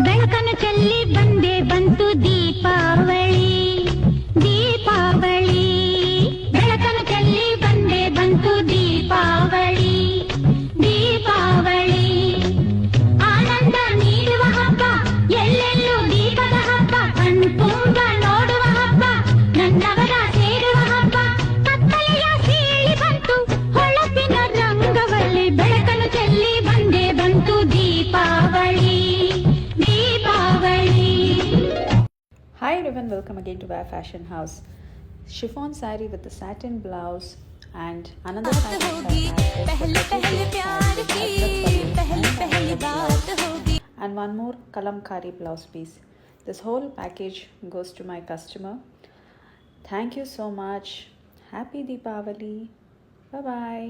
ಬೆಳಕನ್ನು ಚೆಲ್ಲಿ ಬಂದೆ ಬಂತು ದೀಪಾವಳಿ, ದೀಪಾವಳಿ. ಬೆಳಕನ್ನು ಚೆಲ್ಲಿ ಬಂದೆ ಬಂತು ದೀಪಾವಳಿ, ದೀಪಾವಳಿ. ಆನಂದ ನೀಡುವ ಹಬ್ಬ, ಎಲ್ಲೆಲ್ಲೂ ದೀಪದ ಹಬ್ಬ, ಕಣ್ತುಂಬ ನೋಡುವ ಹಬ್ಬ, ನನ್ನವರ ಸೇರುವ ಹಬ್ಬ. ಕತ್ತಲೆಯ ಸೀಳಿ ಬಂತು ಹೊಳಪಿನ ರಂಗವಲ್ಲಿ, ಬೆಳಕನ್ನು ಚೆಲ್ಲಿ ಬಂದೆ ಬಂತು Deepavali, Deepavali. Hi everyone, welcome again to Wear Fashion House. Chiffon saree with the satin blouse and another satin and one more kalamkari blouse piece. This whole package goes to my customer. Thank you so much. Happy Deepavali. Bye bye.